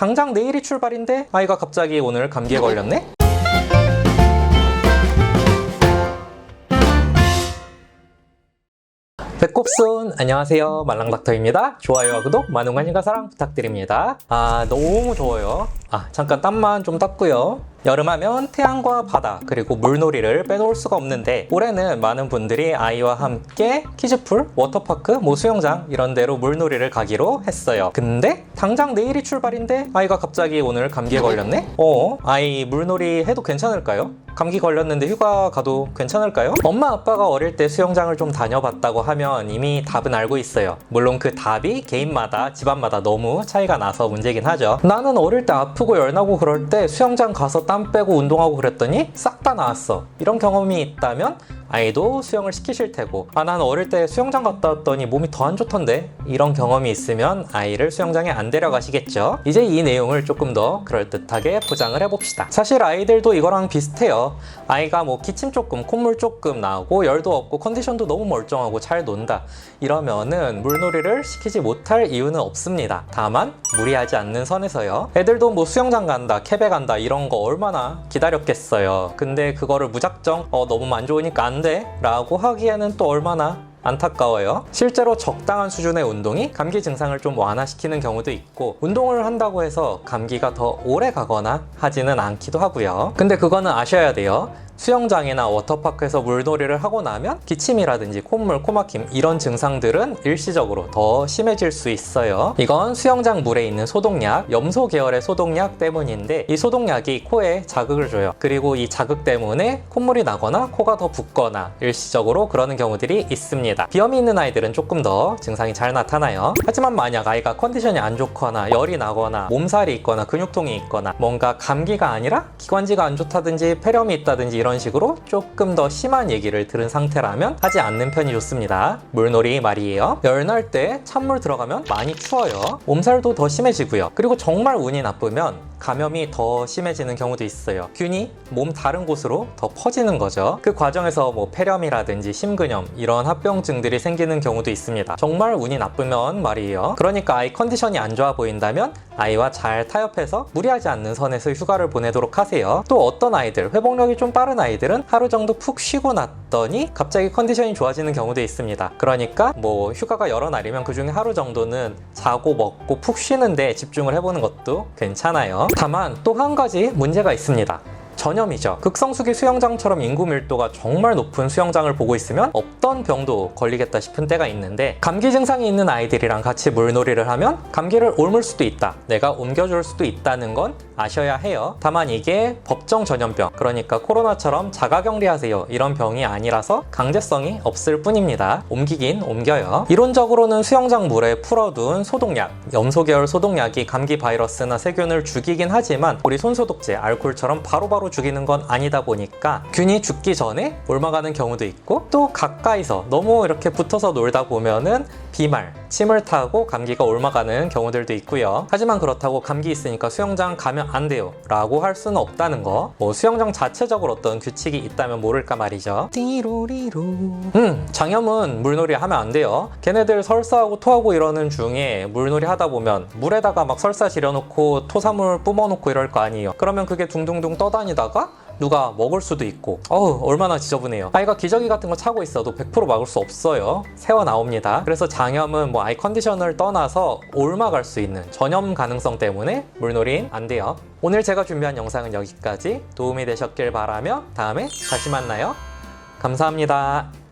당장 내일이 출발인데 아이가 갑자기 오늘 감기에 걸렸네? 배꼽순 안녕하세요, 말랑닥터입니다. 좋아요와 구독 많은 관심과 사랑 부탁드립니다. 너무 더워요. 잠깐 땀만 좀 닦고요. 여름하면 태양과 바다 그리고 물놀이를 빼놓을 수가 없는데, 올해는 많은 분들이 아이와 함께 키즈풀, 워터파크, 수영장 이런 데로 물놀이를 가기로 했어요. 근데 당장 내일이 출발인데 아이가 갑자기 오늘 감기에 걸렸네? 아이 물놀이 해도 괜찮을까요? 감기 걸렸는데 휴가 가도 괜찮을까요? 엄마 아빠가 어릴 때 수영장을 좀 다녀봤다고 하면 이미 답은 알고 있어요. 물론 그 답이 개인마다 집안마다 너무 차이가 나서 문제긴 하죠. 나는 어릴 때 아프고 열나고 그럴 때 수영장 가서 땀 빼고 운동하고 그랬더니 싹 다 나았어. 이런 경험이 있다면 아이도 수영을 시키실 테고, 난 어릴 때 수영장 갔다 왔더니 몸이 더 안 좋던데, 이런 경험이 있으면 아이를 수영장에 안 데려가시겠죠. 이제 이 내용을 조금 더 그럴듯하게 포장을 해봅시다. 사실 아이들도 이거랑 비슷해요. 아이가 기침 조금, 콧물 조금 나고 열도 없고 컨디션도 너무 멀쩡하고 잘 논다, 이러면은 물놀이를 시키지 못할 이유는 없습니다. 다만 무리하지 않는 선에서요. 애들도 수영장 간다, 캐베 간다 이런 거 얼마나 기다렸겠어요. 근데 그거를 무작정 너무 안 좋으니까 안 돼 라고 하기에는 또 얼마나 안타까워요. 실제로 적당한 수준의 운동이 감기 증상을 좀 완화시키는 경우도 있고, 운동을 한다고 해서 감기가 더 오래 가거나 하지는 않기도 하고요. 근데 그거는 아셔야 돼요. 수영장이나 워터파크에서 물놀이를 하고 나면 기침이라든지 콧물, 코막힘 이런 증상들은 일시적으로 더 심해질 수 있어요. 이건 수영장 물에 있는 소독약, 염소 계열의 소독약 때문인데, 이 소독약이 코에 자극을 줘요. 그리고 이 자극 때문에 콧물이 나거나 코가 더 붓거나 일시적으로 그러는 경우들이 있습니다. 비염이 있는 아이들은 조금 더 증상이 잘 나타나요. 하지만 만약 아이가 컨디션이 안 좋거나 열이 나거나 몸살이 있거나 근육통이 있거나 뭔가 감기가 아니라 기관지가 안 좋다든지 폐렴이 있다든지 이런 식으로 조금 더 심한 얘기를 들은 상태라면 하지 않는 편이 좋습니다. 물놀이 말이에요. 열날 때 찬물 들어가면 많이 추워요. 몸살도 더 심해지고요. 그리고 정말 운이 나쁘면 감염이 더 심해지는 경우도 있어요. 균이 몸 다른 곳으로 더 퍼지는 거죠. 그 과정에서 폐렴이라든지 심근염 이런 합병증들이 생기는 경우도 있습니다. 정말 운이 나쁘면 말이에요. 그러니까 아이 컨디션이 안 좋아 보인다면 아이와 잘 타협해서 무리하지 않는 선에서 휴가를 보내도록 하세요. 또 어떤 아이들, 회복력이 좀 빠른 아이들은 하루 정도 푹 쉬고 났더니 갑자기 컨디션이 좋아지는 경우도 있습니다. 그러니까 휴가가 여러 날이면 그 중에 하루 정도는 자고 먹고 푹 쉬는데 집중을 해보는 것도 괜찮아요. 다만 또 한 가지 문제가 있습니다. 전염이죠. 극성수기 수영장처럼 인구 밀도가 정말 높은 수영장을 보고 있으면 없던 병도 걸리겠다 싶은 때가 있는데, 감기 증상이 있는 아이들이랑 같이 물놀이를 하면 감기를 옮을 수도 있다, 내가 옮겨줄 수도 있다는 건 아셔야 해요. 다만 이게 법정 전염병, 그러니까 코로나처럼 자가격리하세요 이런 병이 아니라서 강제성이 없을 뿐입니다. 옮기긴 옮겨요. 이론적으로는 수영장 물에 풀어둔 소독약, 염소 계열 소독약이 감기 바이러스나 세균을 죽이긴 하지만 우리 손소독제, 알코올처럼 바로바로 죽이는 건 아니다 보니까 균이 죽기 전에 옮아가는 경우도 있고, 또 가까이서 너무 이렇게 붙어서 놀다 보면은 비말, 침을 타고 감기가 옮아가는 경우들도 있고요. 하지만 그렇다고 감기 있으니까 수영장 가면 안 돼요 라고 할 수는 없다는 거. 수영장 자체적으로 어떤 규칙이 있다면 모를까 말이죠. 띠로리로. 장염은 물놀이 하면 안 돼요. 걔네들 설사하고 토하고 이러는 중에 물놀이 하다 보면 물에다가 설사 지려놓고 토사물 뿜어놓고 이럴 거 아니에요. 그러면 그게 둥둥둥 떠다니다가 누가 먹을 수도 있고, 얼마나 지저분해요. 아이가 기저귀 같은 거 차고 있어도 100% 막을 수 없어요. 새어 나옵니다. 그래서 장염은 아이 컨디션을 떠나서 옮아갈 수 있는 전염 가능성 때문에 물놀이는 안 돼요. 오늘 제가 준비한 영상은 여기까지. 도움이 되셨길 바라며 다음에 다시 만나요. 감사합니다.